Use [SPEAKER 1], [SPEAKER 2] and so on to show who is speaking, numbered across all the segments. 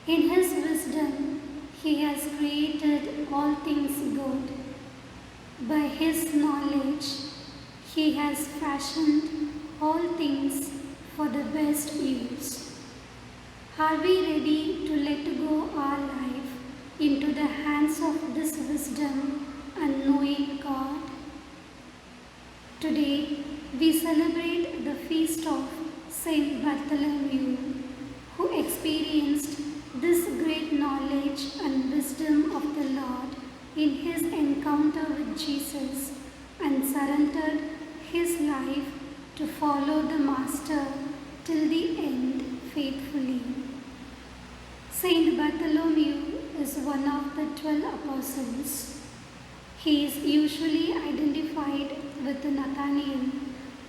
[SPEAKER 1] In his wisdom, he has created all things good. By his knowledge, he has fashioned all things for the best use. Are we ready to let go our life into the hands of this wisdom and knowing God? Today, we celebrate the feast of Saint Bartholomew, who experienced this great knowledge and wisdom of the Lord in his encounter with Jesus and surrendered his life to follow the Master till the end faithfully. Saint Bartholomew is one of the 12 apostles. He is usually identified with Nathanael,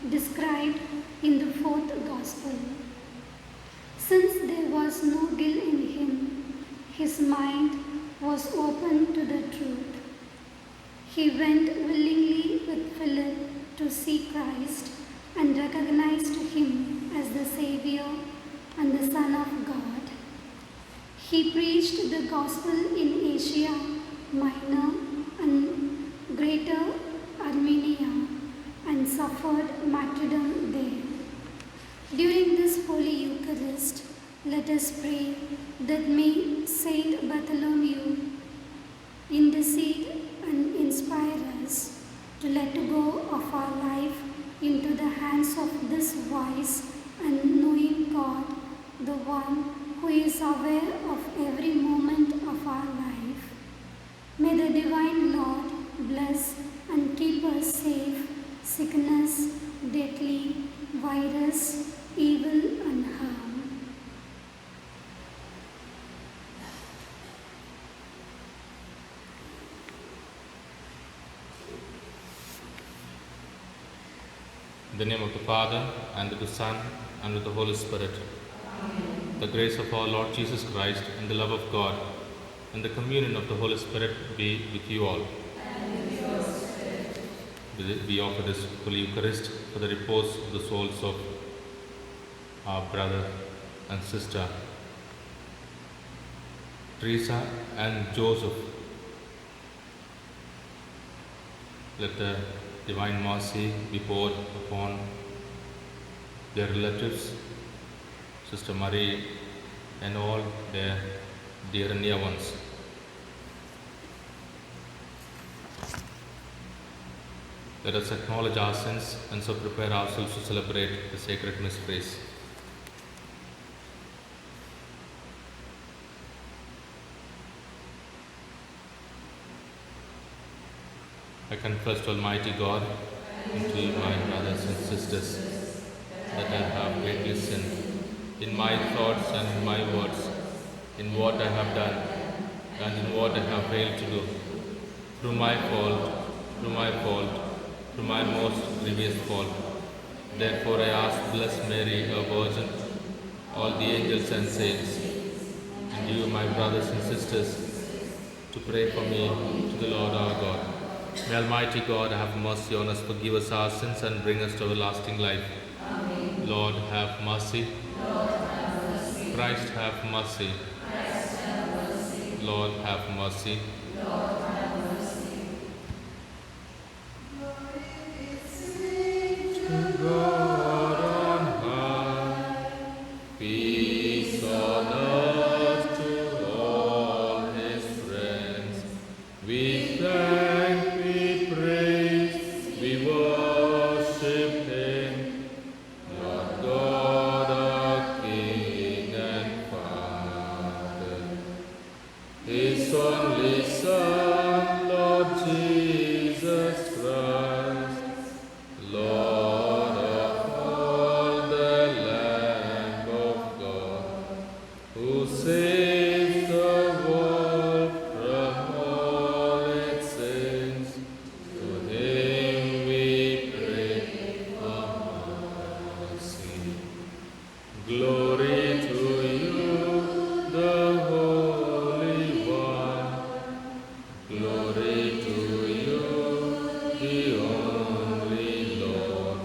[SPEAKER 1] described in the 4th Gospel. Since there was no guilt in him, his mind was open to the truth. He went willingly with Philip to see Christ and recognized him as the Savior and the Son of God. He preached the gospel in Asia Minor and Greater Armenia and suffered martyrdom there. During this Holy Eucharist, let us pray that may Saint Bartholomew intercede and inspire us to let go of our life into the hands of this wise and knowing God, the one who is aware of every moment of our life. May the Divine Lord bless and keep us safe, sickness, deadly, virus, evil and harm.
[SPEAKER 2] In the name of the Father, and of the Son, and of the Holy Spirit. Amen. The grace of our Lord Jesus Christ, and the love of God, and the communion of the Holy Spirit be with you all.
[SPEAKER 3] And with your spirit.
[SPEAKER 2] We offer this Holy Eucharist for the repose of the souls of our brother and sister Teresa and Joseph. Let the divine mercy be poured upon their relatives, Sister Marie, and all their dear and near ones. Let us acknowledge our sins and so prepare ourselves to celebrate the sacred mysteries. I confess to Almighty God and to you, my brothers and sisters, that I have greatly sinned in my thoughts and in my words, in what I have done and in what I have failed to do, through my most grievous fault. Therefore I ask Blessed Mary, a Virgin, all the angels and saints, and you, my brothers and sisters, to pray for me to the Lord our God. May Almighty God have mercy on us, forgive us our sins, and bring us to everlasting life.
[SPEAKER 3] Amen.
[SPEAKER 2] Lord, have mercy.
[SPEAKER 3] Lord, have mercy.
[SPEAKER 2] Christ, have mercy.
[SPEAKER 3] Christ, have mercy.
[SPEAKER 2] Lord, have mercy.
[SPEAKER 3] Lord, have mercy.
[SPEAKER 2] To God on high, peace on earth to all his friends. We thank, we praise, we worship him, Lord God, our King and Father. His only Son, Lord Jesus Christ, Lord of all, the Lamb of God, who saves the world from all its sins. To him we pray for mercy. Glory to you, the Holy One. Glory to you, the only Lord.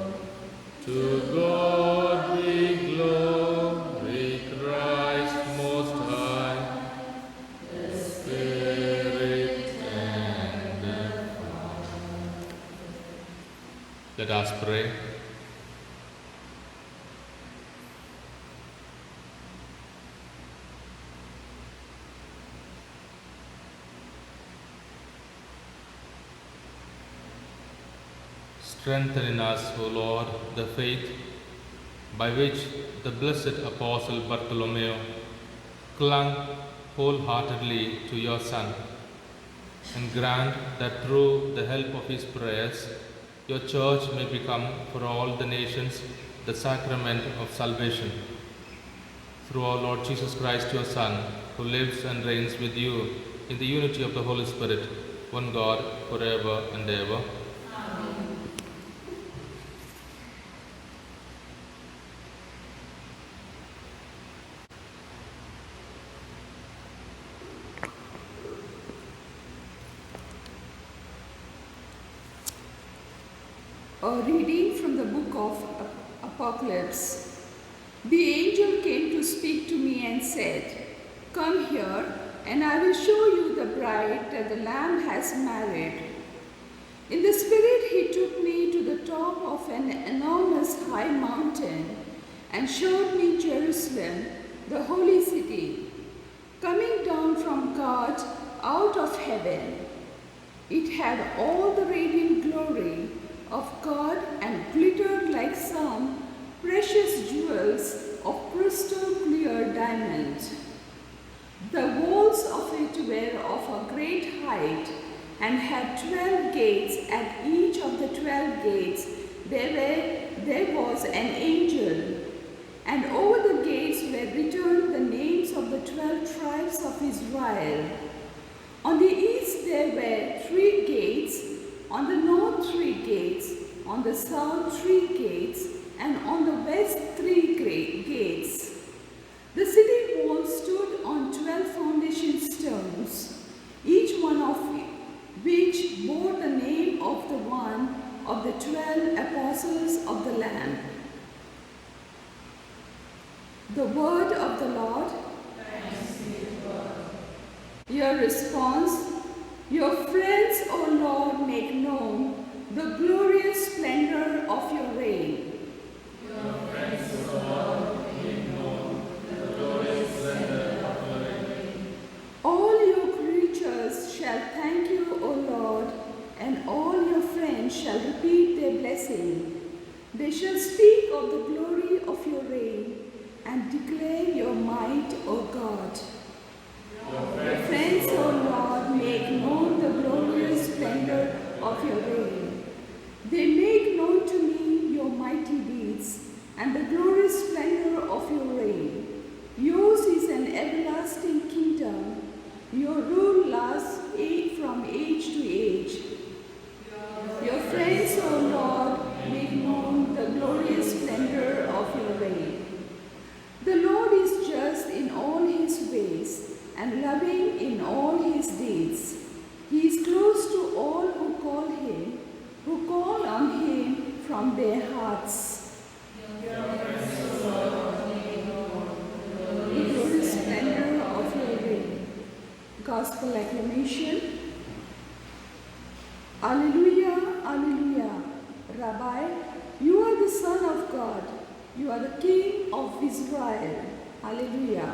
[SPEAKER 2] To God be glory, Christ most high. Let us pray. Strengthen in us, O Lord, the faith by which the blessed Apostle Bartholomew clung wholeheartedly to your Son, and grant that through the help of his prayers, your church may become for all the nations the sacrament of salvation. Through our Lord Jesus Christ, your Son, who lives and reigns with you in the unity of the Holy Spirit, one God, forever and ever.
[SPEAKER 4] A reading from the book of Apocalypse. The angel came to speak to me and said, "Come here, and I will show you the bride that the Lamb has married." In the Spirit he took me to the top of an enormous high mountain and showed me Jerusalem, the holy city, coming down from God out of heaven. It had all the radiant glory of God and glittered like some precious jewels of crystal clear diamond. The walls of it were of a great height and had 12 gates. At each of the 12 gates there was an angel, and over the gates were written the names of the 12 tribes of Israel. On the east there were 3 gates, on the north 3 gates, on the south 3 gates, and on the west 3 gates. The city walls stood on 12 foundation stones, each one of which bore the name of the one of the 12 apostles of the Lamb. The word of the Lord.
[SPEAKER 3] Thanks be to God.
[SPEAKER 4] Your response: Your friends, O Lord, make known the glorious splendor of your reign.
[SPEAKER 3] Your friends, O Lord, make known the glorious splendor of your reign.
[SPEAKER 4] All your creatures shall thank you, O Lord, and all your friends shall repeat their blessing. They shall speak of the glory of your reign and declare your might, O God. Your friends, O Lord, make known the glorious splendor of your reign. They make known to me your mighty deeds and the glorious splendor of your reign. Yours is an everlasting kingdom. Your rule lasts from age to age. Your friends, O Lord, make known the glorious splendor of your reign. The Lord is just in all his ways and loving in all his deeds. He is close to all who call on him from their hearts. The glorious splendor of your reign. Gospel acclamation. Alleluia, alleluia. Rabbi, you are the Son of God. You are the King of Israel. Alleluia.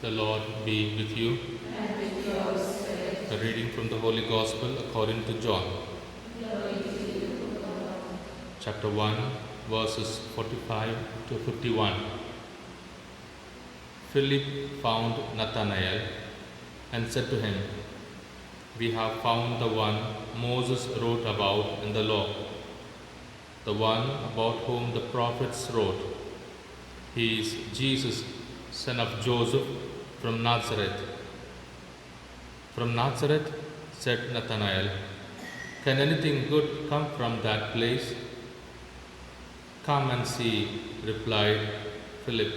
[SPEAKER 2] The Lord be with you.
[SPEAKER 3] And with your spirit.
[SPEAKER 2] A reading from the Holy Gospel according to John.
[SPEAKER 3] Glory to you, O Lord.
[SPEAKER 2] Chapter 1, verses 45 to 51. Philip found Nathanael and said to him, "We have found the one Moses wrote about in the law, the one about whom the prophets wrote. He is Jesus, son of Joseph, from Nazareth." "From Nazareth?" said Nathanael. "Can anything good come from that place?" "Come and see," replied Philip.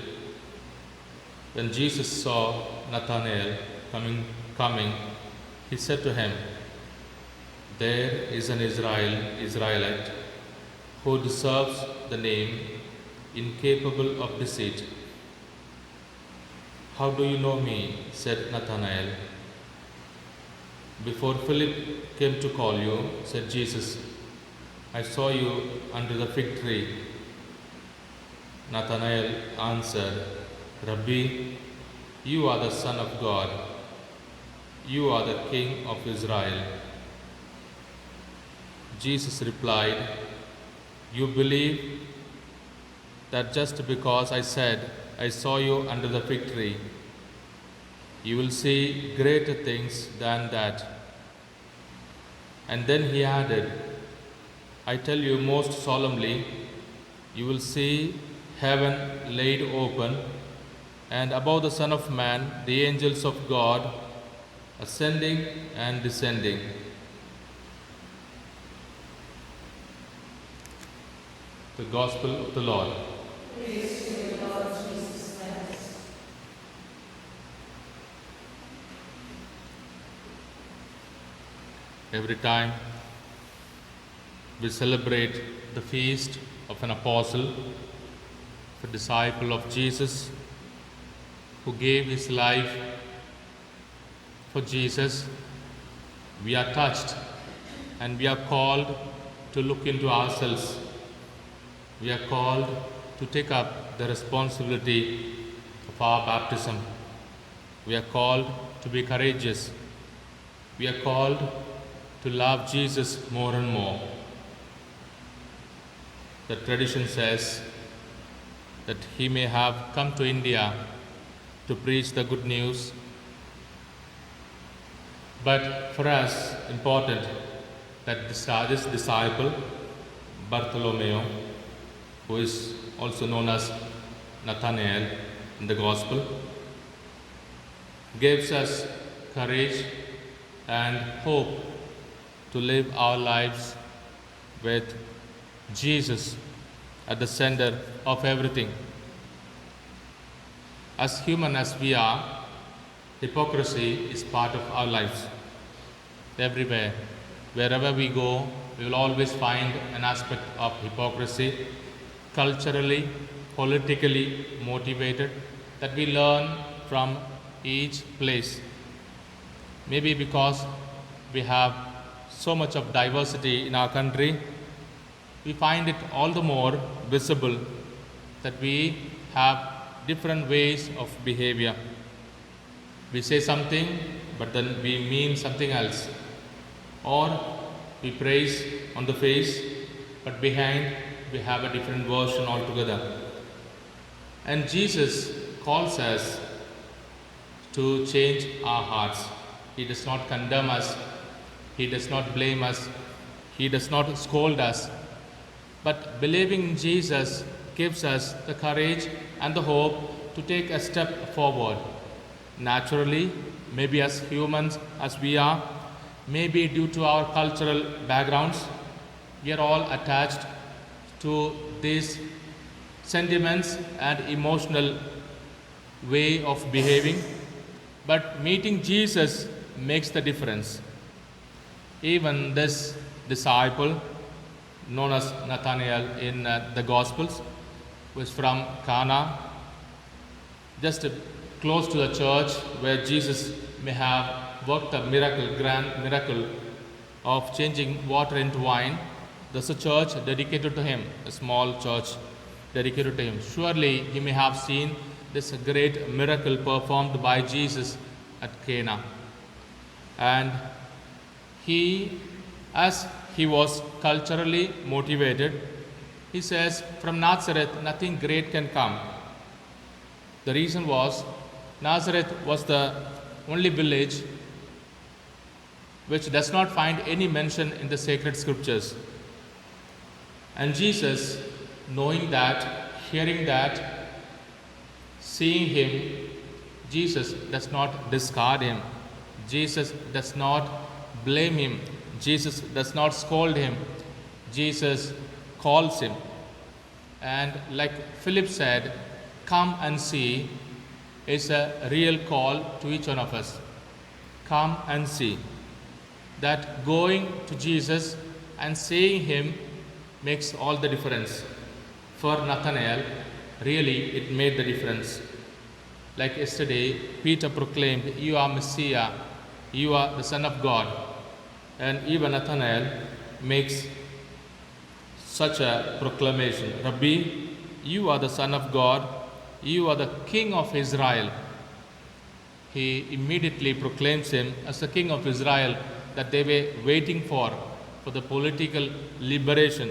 [SPEAKER 2] When Jesus saw Nathanael coming, he said to him, "There is an Israelite who deserves the name, incapable of deceit. How do you know me? Said Nathanael. Before Philip came to call you, said Jesus, I saw you under the fig tree. Nathanael answered, Rabbi, you are the Son of God. You are the King of Israel. Jesus replied, you believe that just because I said, I saw you under the fig tree, you will see greater things than that. And then he added, I tell you most solemnly, you will see heaven laid open, and above the Son of Man, the angels of God ascending and descending. The Gospel of the Lord.
[SPEAKER 3] Praise to you, Lord Jesus Christ.
[SPEAKER 2] Every time we celebrate the feast of an apostle, a disciple of Jesus, who gave his life for Jesus, we are touched and we are called to look into ourselves. We are called to take up the responsibility of our baptism. We are called to be courageous. We are called to love Jesus more and more. The tradition says that he may have come to India to preach the good news. But for us, important that this disciple, Bartholomew, who is also known as Nathanael in the Gospel, gives us courage and hope to live our lives with Jesus at the center of everything. As human as we are, hypocrisy is part of our lives. Everywhere, wherever we go, we will always find an aspect of hypocrisy, culturally, politically motivated, that we learn from each place. Maybe because we have so much of diversity in our country, we find it all the more visible that we have different ways of behavior. We say something, but then we mean something else. Or we praise on the face, but behind we have a different version altogether. And Jesus calls us to change our hearts. He does not condemn us. He does not blame us. He does not scold us. But believing in Jesus gives us the courage and the hope to take a step forward. Naturally, maybe as humans as we are, maybe due to our cultural backgrounds, we are all attached to these sentiments and emotional way of behaving. But meeting Jesus makes the difference. Even this disciple, known as Nathanael in the Gospels, was from Cana, just close to the church where Jesus may have worked a miracle, grand miracle of changing water into wine. There's a church dedicated to him, a small church dedicated to him. Surely he may have seen this great miracle performed by Jesus at Cana. And he, as he was culturally motivated, he says, from Nazareth nothing great can come. The reason was, Nazareth was the only village which does not find any mention in the sacred scriptures. And Jesus, knowing that, hearing that, seeing him, Jesus does not discard him. Jesus does not blame him. Jesus does not scold him. Jesus calls him. And like Philip said, come and see is a real call to each one of us. Come and see. That going to Jesus and seeing him makes all the difference. For Nathanael, really it made the difference. Like yesterday, Peter proclaimed, "You are Messiah, you are the Son of God." And even Nathanael makes such a proclamation, "Rabbi, you are the Son of God, you are the King of Israel." He immediately proclaims him as the King of Israel that they were waiting for the political liberation,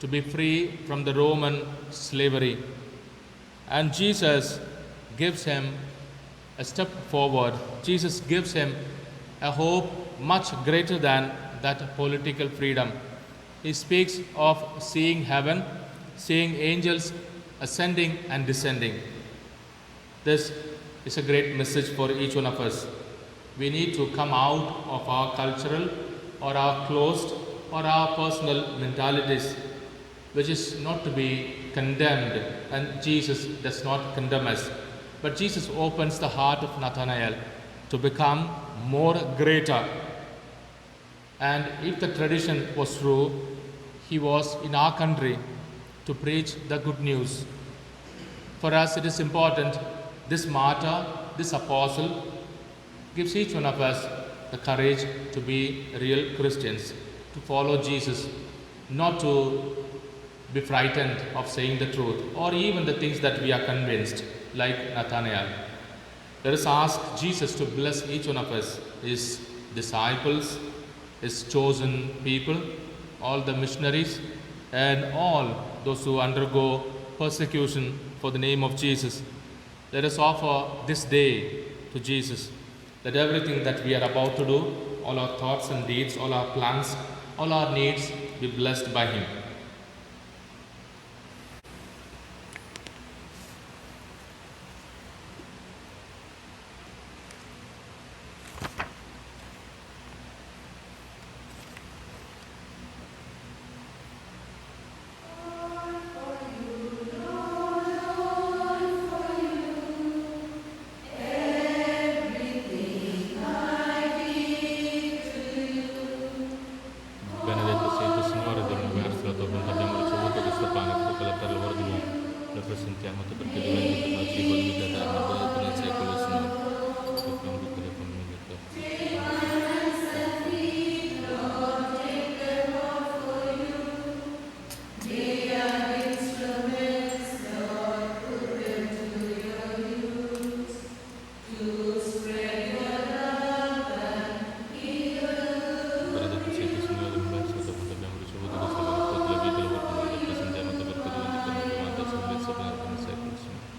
[SPEAKER 2] to be free from the Roman slavery. And Jesus gives him a step forward. Jesus gives him a hope much greater than that political freedom. He speaks of seeing heaven, seeing angels ascending and descending. This is a great message for each one of us. We need to come out of our cultural or our closed or our personal mentalities, which is not to be condemned, and Jesus does not condemn us. But Jesus opens the heart of Nathanael to become more greater. And if the tradition was true, he was in our country to preach the good news. For us, it is important. This martyr, this apostle, gives each one of us the courage to be real Christians, to follow Jesus, not to be frightened of saying the truth or even the things that we are convinced, like Nathanael. Let us ask Jesus to bless each one of us, his disciples, his chosen people, all the missionaries, and all those who undergo persecution for the name of Jesus. Let us offer this day to Jesus. Let everything that we are about to do, all our thoughts and deeds, all our plans, all our needs be blessed by him. Benedetto sei tu, Signore dell'universo, la tua bontà abbiamo ricevuto questa pane, frutto della terra, lavoro dell'uomo. Lo presentiamo te perché diventi per noi cibo di vita eterna, benedetto nel secolo, Signore. Che offriamo tutte le famiglie a te. Benedetto sei tu, Signore dell'universo, la tua bontà abbiamo ricevuto questa pane, frutto della vita, lavoro dell'uomo. Lo presentiamo te perché diventi per noi più salvezza, benedetto nel secolo, Signore.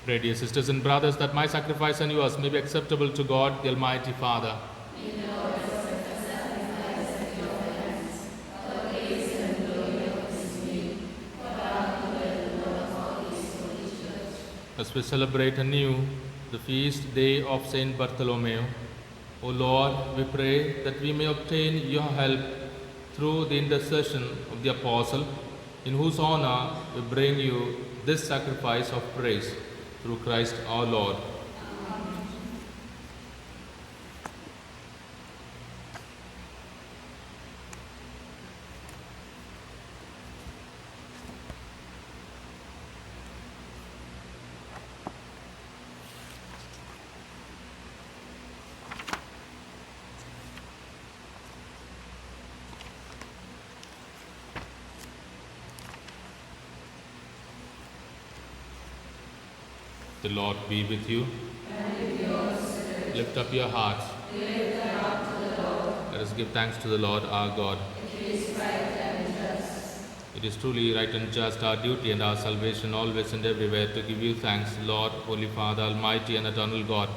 [SPEAKER 2] Pray, dear sisters and brothers, that my sacrifice and yours may be acceptable to God, the Almighty Father. As we celebrate anew the feast day of Saint Bartholomew, O Lord, we pray that we may obtain your help through the intercession of the Apostle, in whose honor we bring you this sacrifice of praise through Christ our Lord. The Lord be with you. And with yours. Lift up your hearts. Lift them up to the Lord. Let us give thanks to the Lord our God. It is right and just. It is truly right and just, our duty and our salvation, always and everywhere, to give you thanks, Lord, Holy Father, Almighty and eternal God.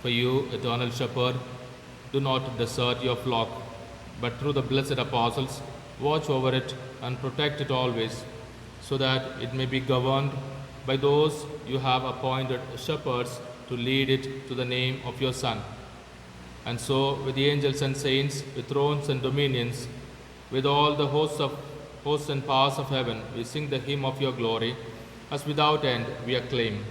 [SPEAKER 2] For you, eternal Shepherd, do not desert your flock, but through the blessed apostles, watch over it and protect it always, so that it may be governed by those you have appointed shepherds to lead it to the name of your Son. And so, with the angels and saints, with thrones and dominions, with all the hosts and powers of heaven, we sing the hymn of your glory, as without end we acclaim.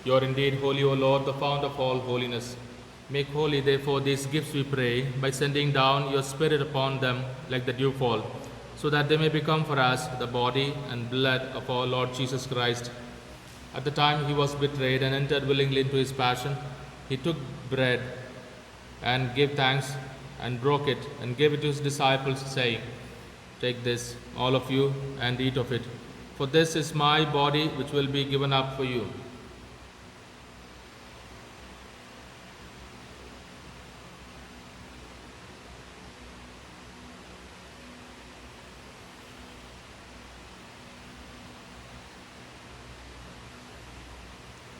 [SPEAKER 2] You are indeed holy, O Lord, the fount of all holiness. Make holy, therefore, these gifts, we pray, by sending down your Spirit upon them like the dewfall, so that they may become for us the body and blood of our Lord Jesus Christ. At the time he was betrayed and entered willingly into his passion, he took bread and gave thanks and broke it and gave it to his disciples, saying, "Take this, all of you, and eat of it, for this is my body which will be given up for you."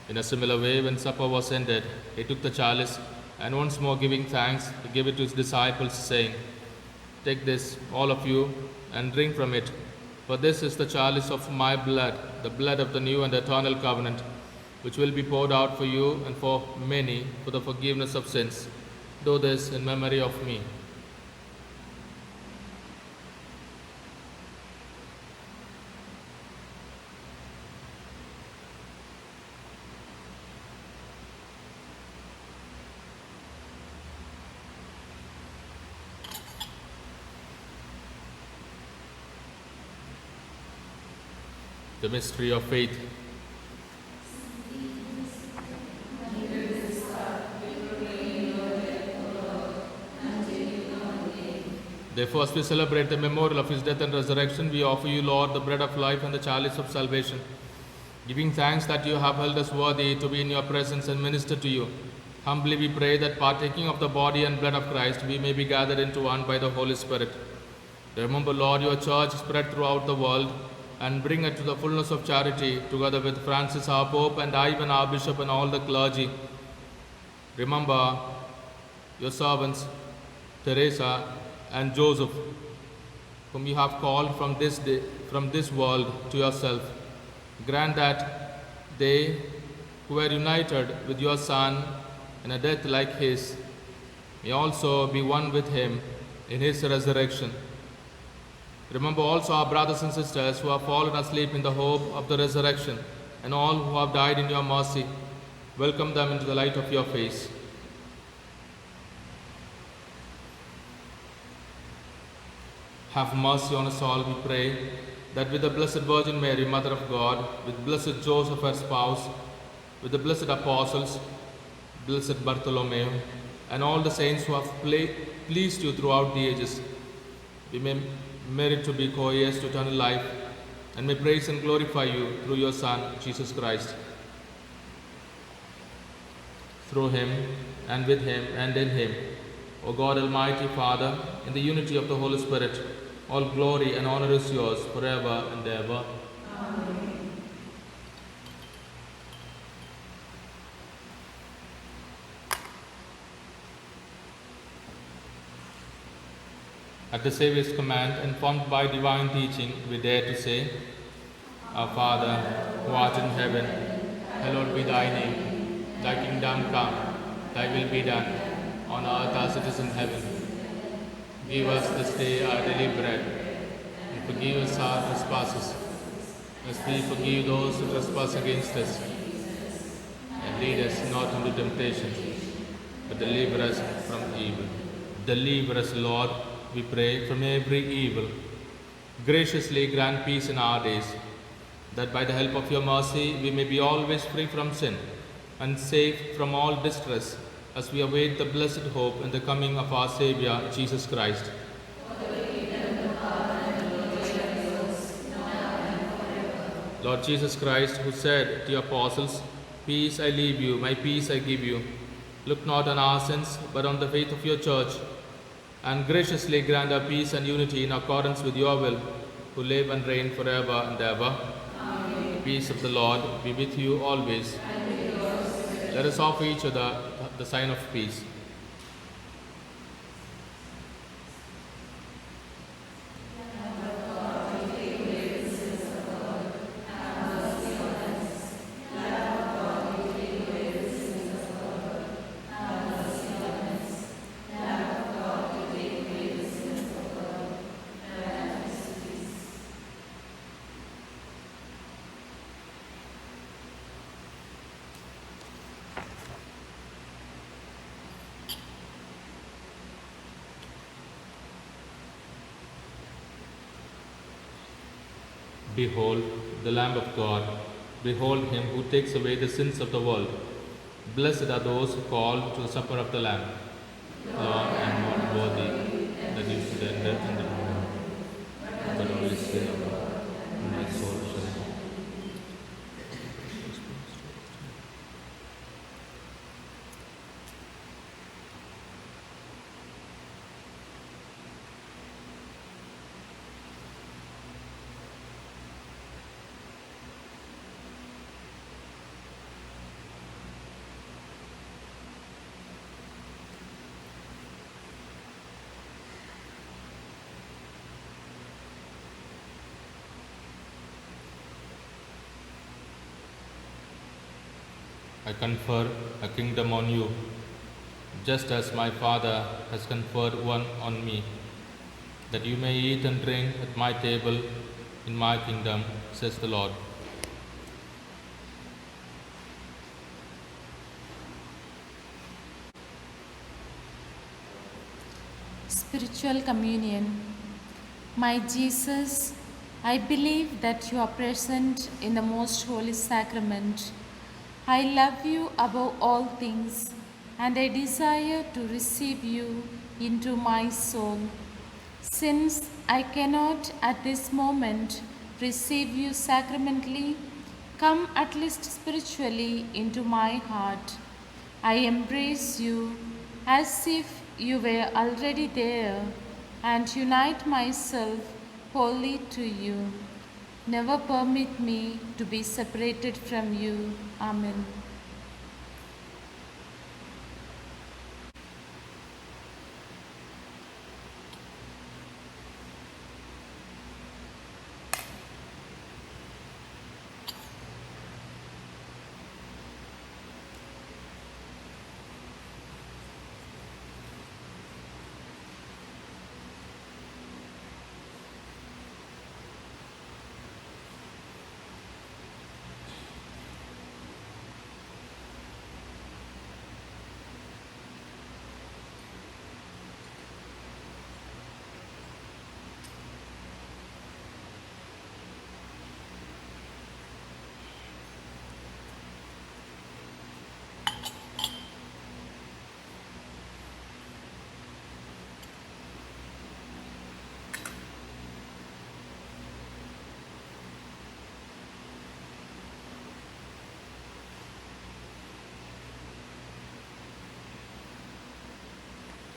[SPEAKER 2] In a similar way, when supper was ended, he took the chalice, and once more giving thanks, he gave it to his disciples, saying, "Take this, all of you, and drink from it, for this is the chalice of my blood, the blood of the new and eternal covenant, which will be poured out for you and for many for the forgiveness of sins. Do this in memory of me." The mystery of faith. Therefore, as we celebrate the memorial of his death and resurrection, we offer you, Lord, the bread of life and the chalice of salvation, giving thanks that you have held us worthy to be in your presence and minister to you. Humbly we pray that, partaking of the body and blood of Christ, we may be gathered into one by the Holy Spirit. Remember, Lord, your church spread throughout the world, and bring it to the fullness of charity, together with Francis our Pope and Ivan our Bishop and all the clergy. Remember your servants, Teresa and Joseph, whom you have called from this world to yourself. Grant that they, who were united with your Son in a death like his, may also be one with him in his resurrection. Remember also our brothers and sisters who have fallen asleep in the hope of the resurrection, and all who have died in your mercy. Welcome them into the light of your face. Have mercy on us all, we pray, that with the Blessed Virgin Mary, Mother of God, with blessed Joseph, her spouse, with the blessed apostles, blessed Bartholomew, and all the saints who have pleased you throughout the ages, we may merit to be co-heirs to eternal life, and may praise and glorify you through your Son, Jesus Christ. Through him, and with him, and in him, O God, Almighty Father, in the unity of the Holy Spirit, all glory and honor is yours forever and ever.
[SPEAKER 3] Amen.
[SPEAKER 2] At the Saviour's command, informed by divine teaching, we dare to say, Our Father, who art in heaven, hallowed be thy name. Thy kingdom come, thy will be done, on earth as it is in heaven. Give us this day our daily bread, and forgive us our trespasses, as we forgive those who trespass against us. And lead us not into temptation, but deliver us from evil. Deliver us, Lord, we pray, from every evil. Graciously grant peace in our days, that by the help of your mercy we may be always free from sin and safe from all distress, as we await the blessed hope in the coming of our Saviour, Jesus Christ. Lord Jesus Christ, who said to your apostles, "Peace I leave you, my peace I give you," look not on our sins, but on the faith of your church, and graciously grant our peace and unity in accordance with your will, who live and reign forever and ever. Amen. The peace of the Lord be with you always. Let us offer each other the sign of peace. Behold the Lamb of God. Behold him who takes away the sins of the world. Blessed are those who call to the supper of the Lamb. Lord, I am not worthy that you should enter in the room, but only say a word, and my soul shall live. I confer a kingdom on you, just as my Father has conferred one on me, that you may eat and drink at my table in my kingdom, says the Lord.
[SPEAKER 5] Spiritual Communion. My Jesus, I believe that you are present in the most holy sacrament. I love you above all things, and I desire to receive you into my soul. Since I cannot at this moment receive you sacramentally, come at least spiritually into my heart. I embrace you as if you were already there and unite myself wholly to you. Never permit me to be separated from you. Amen.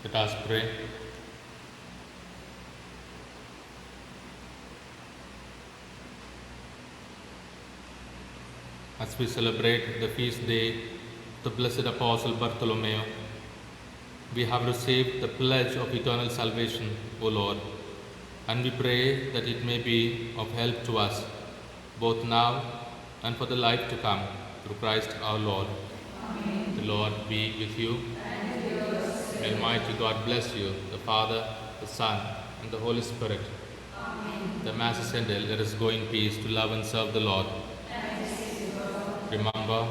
[SPEAKER 2] Let us pray. As we celebrate the feast day of the Blessed Apostle Bartholomew, we have received the pledge of eternal salvation, O Lord, and we pray that it may be of help to us, both now and for the life to come, through Christ our Lord. Amen. The Lord be with you. May Almighty God bless you, the Father, the Son, and the Holy Spirit. Amen. The Mass is ended. Let us go in peace to love and serve the Lord. Remember,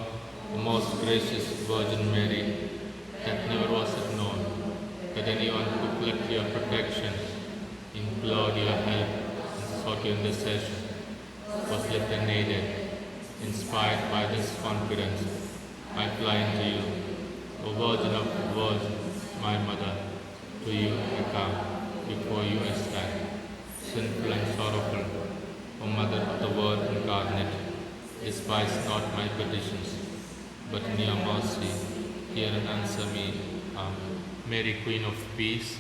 [SPEAKER 2] the most gracious Virgin Mary, that never was it known that anyone who fled to your protection, implored your help, and sought your intercession, was left unaided. Inspired by this confidence, I fly unto you, O Virgin of Virgins, my Mother. To you I come, before you I stand, sinful and sorrowful. O Mother of the Word incarnate, despise not my petitions, but in your mercy hear and answer me. Amen. Mary, Queen of Peace,